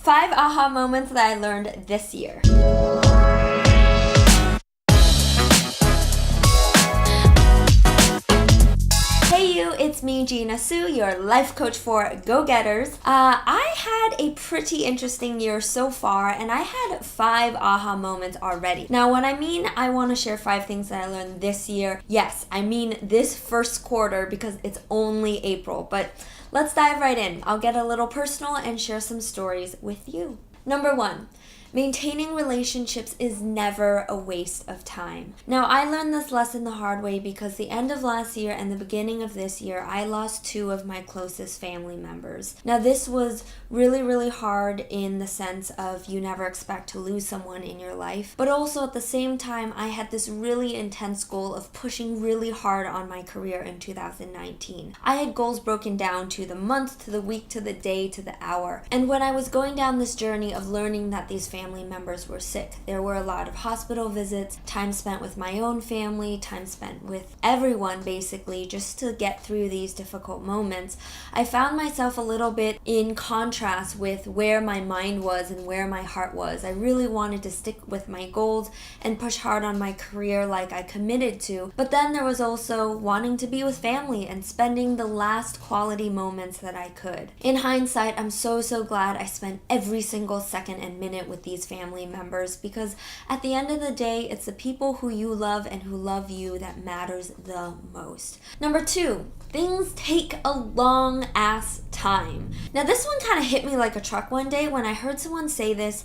5 aha moments that I learned this year. Hey you, it's me, Gina Sue, your life coach for go-getters. I had a pretty interesting year so far, and I had 5 aha moments already. Now, when I mean I want to share 5 things that I learned this year, yes, I mean this first quarter because it's only April, but let's dive right in. I'll get a little personal and share some stories with you. Number 1. Maintaining relationships is never a waste of time. Now, I learned this lesson the hard way because the end of last year and the beginning of this year, I lost 2 of my closest family members. Now, this was really hard in the sense of you never expect to lose someone in your life, but also at the same time, I had this really intense goal of pushing really hard on my career in 2019. I had goals broken down to the month, to the week, to the day, to the hour. And when I was going down this journey of learning that these family members were sick, there were a lot of hospital visits, time spent with my own family, time spent with everyone basically, just to get through these difficult moments. I found myself a little bit in contrast with where my mind was and where my heart was. I really wanted to stick with my goals and push hard on my career like I committed to, but then there was also wanting to be with family and spending the last quality moments that I could. In hindsight, I'm so glad I spent every single second and minute with these family members, because at the end of the day, it's the people who you love and who love you that matters the most. Number 2, things take a long ass time. Now, this one kind of hit me like a truck one day when I heard someone say this,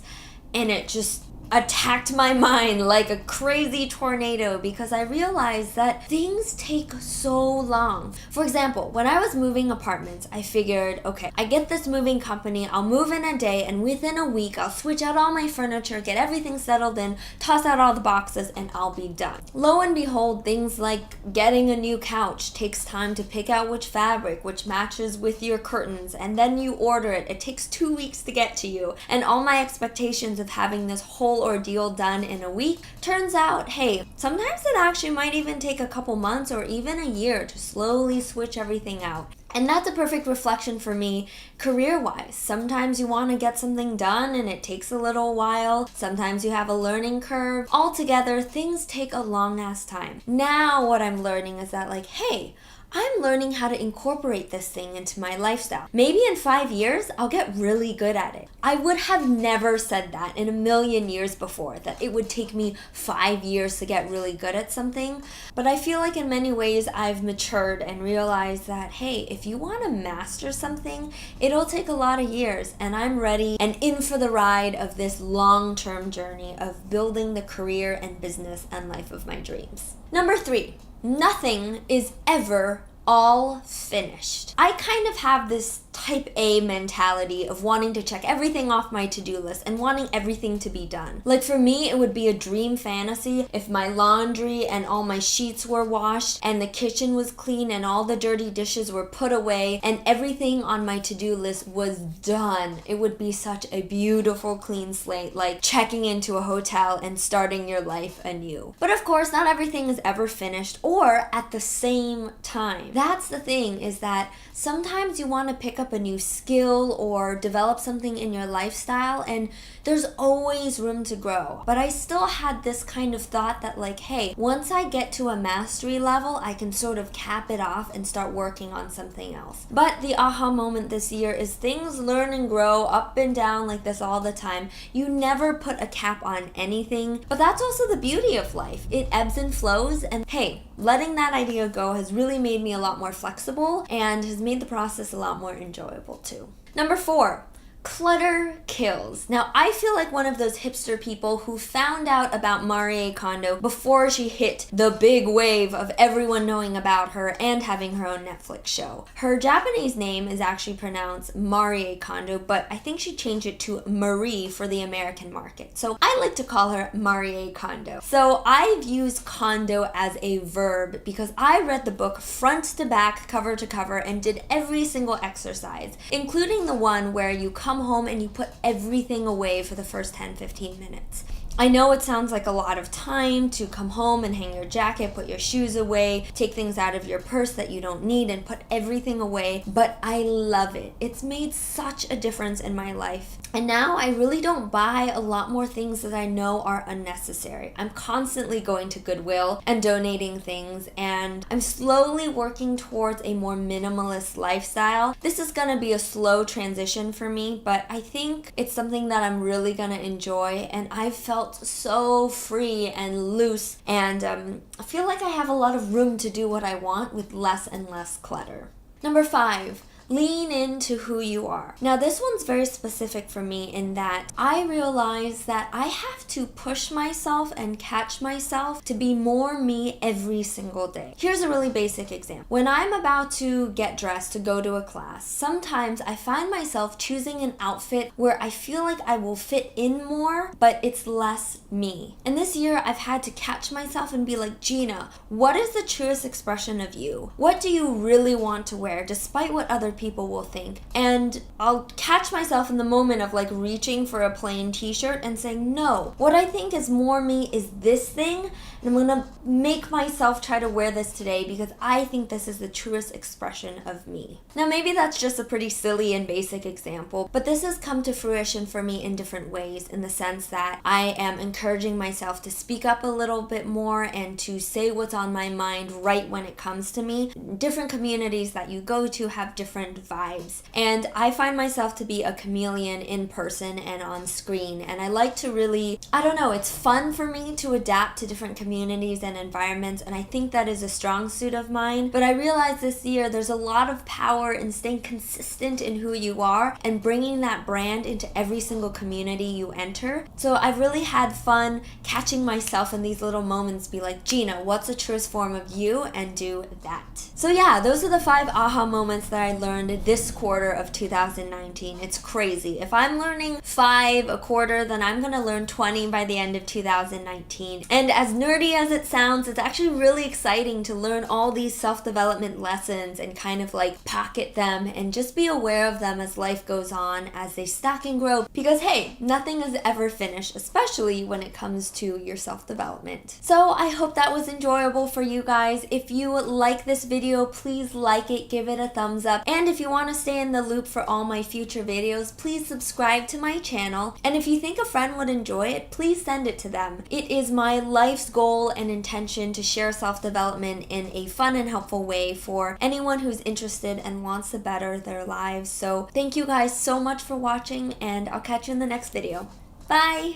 and it just attacked my mind like a crazy tornado because I realized that things take so long. For example, when I was moving apartments, I figured, okay, I get this moving company, I'll move in a day, and within a week, I'll switch out all my furniture, get everything settled in, toss out all the boxes, and I'll be done. Lo and behold, things like getting a new couch takes time to pick out which fabric, which matches with your curtains, and then you order it. It takes 2 weeks to get to you. And all my expectations of having this whole ordeal done in a week, turns out, hey, sometimes it actually might even take a couple months or even a year to slowly switch everything out. And that's a perfect reflection for me career-wise. Sometimes you want to get something done and it takes a little while. Sometimes you have a learning curve. Altogether, things take a long ass time. Now what I'm learning is that hey, I'm learning how to incorporate this thing into my lifestyle. Maybe in 5 years, I'll get really good at it. I would have never said that in a million years before, that it would take me 5 years to get really good at something. But I feel like in many ways, I've matured and realized that, hey, if you want to master something, it'll take a lot of years. And I'm ready and in for the ride of this long-term journey of building the career and business and life of my dreams. Number 3. Nothing is ever all finished. I kind of have this type A mentality of wanting to check everything off my to-do list and wanting everything to be done. Like for me, it would be a dream fantasy if my laundry and all my sheets were washed and the kitchen was clean and all the dirty dishes were put away and everything on my to-do list was done. It would be such a beautiful clean slate, like checking into a hotel and starting your life anew. But of course, not everything is ever finished or at the same time. That's the thing, is that sometimes you want to pick up a new skill or develop something in your lifestyle and there's always room to grow. But I still had this kind of thought that hey, once I get to a mastery level, I can sort of cap it off and start working on something else. But the aha moment this year is things learn and grow up and down like this all the time. You never put a cap on anything, but that's also the beauty of life. It ebbs and flows, and hey, letting that idea go has really made me a lot more flexible and has made the process a lot more enjoyable too. Number 4. Clutter kills. Now, I feel like one of those hipster people who found out about Marie Kondo before she hit the big wave of everyone knowing about her and having her own Netflix show. Her Japanese name is actually pronounced Marie Kondo, but I think she changed it to Marie for the American market. So I like to call her Marie Kondo. So I've used Kondo as a verb because I read the book front to back, cover to cover, and did every single exercise, including the one where you come home and you put everything away for the first 10-15 minutes. I know it sounds like a lot of time to come home and hang your jacket, put your shoes away, take things out of your purse that you don't need, and put everything away, but I love it. It's made such a difference in my life. And now I really don't buy a lot more things that I know are unnecessary. I'm constantly going to Goodwill and donating things, and I'm slowly working towards a more minimalist lifestyle. This is gonna be a slow transition for me, but I think it's something that I'm really gonna enjoy, and I've felt so free and loose, and I feel like I have a lot of room to do what I want with less and less clutter. Number 5. Lean into who you are. Now, this one's very specific for me in that I realize that I have to push myself and catch myself to be more me every single day. Here's a really basic example. When I'm about to get dressed to go to a class, sometimes I find myself choosing an outfit where I feel like I will fit in more, but it's less me. And this year, I've had to catch myself and be like, Gina, what is the truest expression of you? What do you really want to wear, despite what other people will think? And I'll catch myself in the moment of like reaching for a plain t-shirt and saying, no, what I think is more me is this thing, and I'm gonna make myself try to wear this today because I think this is the truest expression of me. Now, maybe that's just a pretty silly and basic example, but this has come to fruition for me in different ways, in the sense that I am encouraging myself to speak up a little bit more and to say what's on my mind right when it comes to me. Different communities that you go to have different vibes, and I find myself to be a chameleon in person and on screen, and I like to really, I don't know, it's fun for me to adapt to different communities and environments, and I think that is a strong suit of mine. But I realized this year there's a lot of power in staying consistent in who you are and bringing that brand into every single community you enter. So I've really had fun catching myself in these little moments, be like, Gina, what's the truest form of you, and do that. So yeah, those are the 5 aha moments that I learned this quarter of 2019. It's crazy. If I'm learning 5 a quarter, then I'm gonna learn 20 by the end of 2019. And as nerdy as it sounds, it's actually really exciting to learn all these self-development lessons and kind of like pocket them and just be aware of them as life goes on, as they stack and grow, because hey, nothing is ever finished, especially when it comes to your self-development. So I hope that was enjoyable for you guys. If you like this video, please like it, give it a thumbs up, and if you want to stay in the loop for all my future videos, please subscribe to my channel, and if you think a friend would enjoy it, please send it to them. It is my life's goal and intention to share self-development in a fun and helpful way for anyone who's interested and wants to better their lives. So thank you guys so much for watching, and I'll catch you in the next video. Bye!